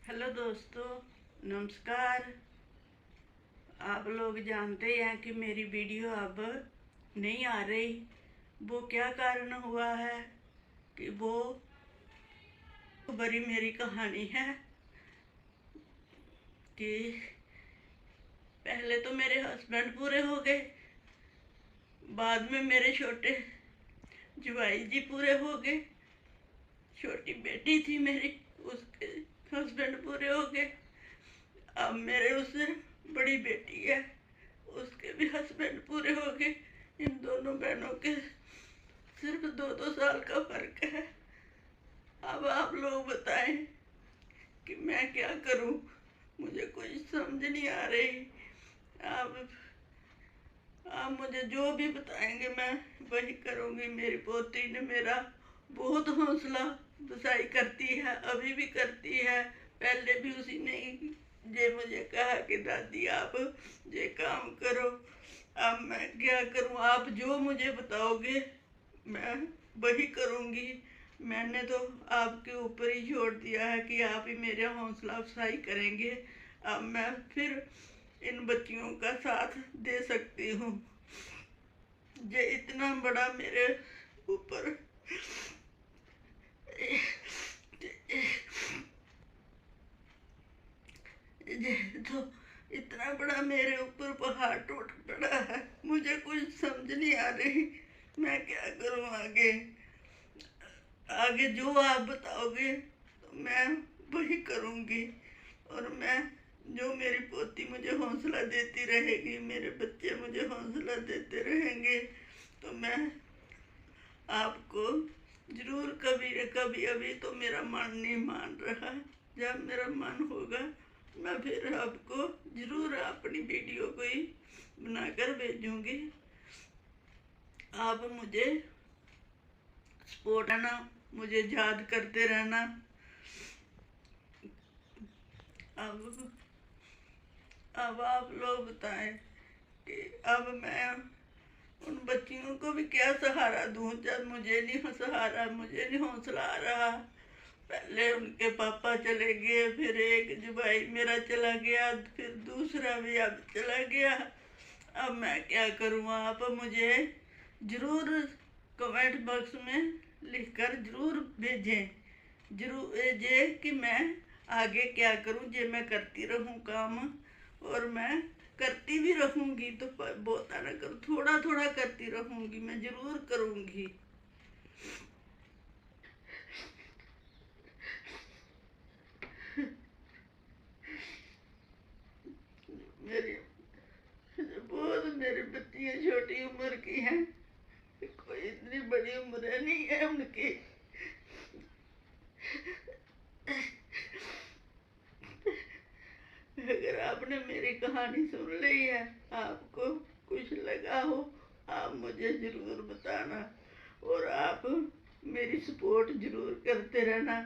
Hello दोस्तों, नमस्कार। आप लोग जानते हैं कि मेरी वीडियो अब नहीं आ रही। वो क्या कारण हुआ है कि वो बड़ी मेरी कहानी है कि पहले तो मेरे हस्बैंड पूरे हो गए, बाद में मेरे छोटे जवाई जी पूरे हो गए, छोटी बेटी थी मेरी, उसके हस्बैंड पूरे हो गए। अब मेरे उससे बड़ी बेटी है, उसके भी हस्बैंड पूरे हो गए। इन दोनों बहनों के सिर्फ 2-2 साल का फर्क है। अब आप लोग बताएं कि मैं क्या करूं, मुझे कुछ समझ नहीं आ रही। आप आप मुझे जो भी बताएंगे मैं वही करूंगी। मेरी पोती ने मेरा बहुत हौसला अफजाई करती है, अभी भी करती है। पहले भी उसी ने ये मुझे कहा कि दादी आप ये काम करो। अब मैं क्या करूं, आप जो मुझे बताओगे मैं वही करूंगी। मैंने तो आपके ऊपर ही छोड़ दिया है कि आप ही मेरा हौसला अफजाई करेंगे। अब मैं फिर इन बच्चियों का साथ दे सकती हूँ। ये इतना बड़ा मेरे ऊपर ये तो इतना बड़ा मेरे ऊपर पहाड़ टूट पड़ा है। मुझे कुछ समझ नहीं आ रही मैं क्या करूं आगे। आगे जो आप बताओगे तो मैं वही करूंगी। और मैं जो मेरी पोती मुझे हौसला देती रहेगी, मेरे बच्चे मुझे हौसला देते रहेंगे, तो मैं आपको जरूर कभी न कभी, अभी तो मेरा मन नहीं मान रहा, जब मेरा मन होगा मैं फिर आपको जरूर अपनी वीडियो कोई बनाकर भेजूंगी। आप मुझे सपोर्ट करना, मुझे याद करते रहना। अब आप लोग बताएं कि अब मैं उन बच्चियों को भी क्या सहारा दूं जब मुझे नहीं सहारा, मुझे नहीं हौसला आ रहा। पहले उनके पापा चले गए, फिर एक जुबाई मेरा चला गया, फिर दूसरा भी अब चला गया। अब मैं क्या करूँ, आप मुझे ज़रूर कमेंट बॉक्स में लिखकर ज़रूर भेजें। जरूर ये कि मैं आगे क्या करूँ। ये मैं करती रहूँ काम, और मैं करती भी रहूँगी, तो बहुत ना करूँ, थोड़ा थोड़ा करती रहूँगी, मैं ज़रूर करूँगी। मेरी बहुत मेरी बच्चियाँ छोटी उम्र की हैं, कोई इतनी बड़ी उम्र नहीं है उनकी। अगर आपने मेरी कहानी सुन ली है, आपको कुछ लगा हो, आप मुझे ज़रूर बताना। और आप मेरी सपोर्ट ज़रूर करते रहना।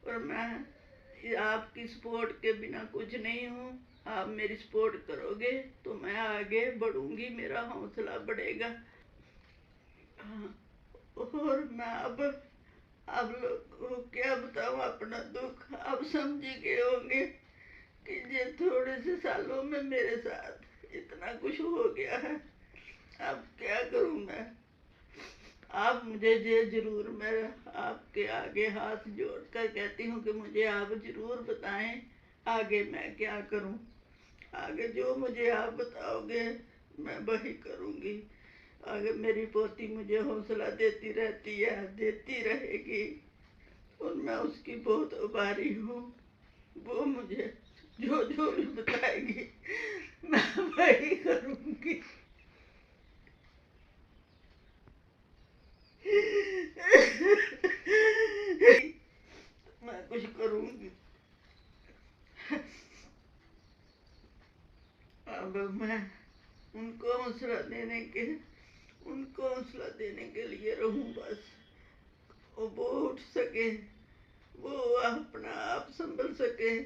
और मैं आपकी सपोर्ट के बिना कुछ नहीं हूँ। आप मेरी सपोर्ट करोगे तो मैं आगे बढ़ूँगी, मेरा हौसला बढ़ेगा। हाँ, और मैं अब आप लोग को क्या बताऊँ अपना दुख। आप समझ गए होंगे कि ये थोड़े से सालों में मेरे साथ इतना कुछ हो गया है। अब क्या करूँ मैं। आप मुझे ये जरूर, मैं आपके आगे हाथ जोड़कर कहती हूँ कि मुझे आप जरूर बताएं आगे मैं क्या करूँ। आगे जो मुझे आप बताओगे मैं वही करूँगी। आगे मेरी पोती मुझे हौसला देती रहती है, देती रहेगी, और मैं उसकी बहुत आभारी हूँ। वो मुझे जो जो भी बताएगी मैं वही करूँगी। मैं कुछ करूँगी। अब मैं उनको हौसला देने के लिए रहूं बस। वो उठ सके, वो अपना आप संभल सके,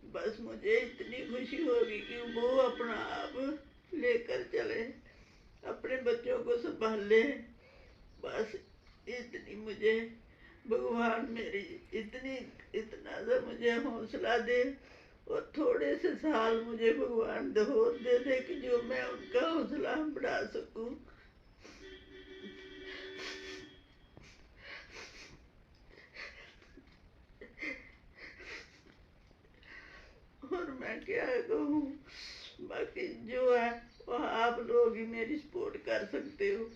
बस मुझे इतनी खुशी होगी कि वो अपना आप लेकर चले, अपने बच्चों को संभाले। बस इतनी मुझे भगवान मेरी इतना सा मुझे हौसला दे, और थोड़े से साल मुझे भगवान और दे दे कि जो मैं उनका हौसला बढ़ा सकूं। और मैं क्या कहूँ, बाकी जो है वह आप लोग ही मेरी सपोर्ट कर सकते हो।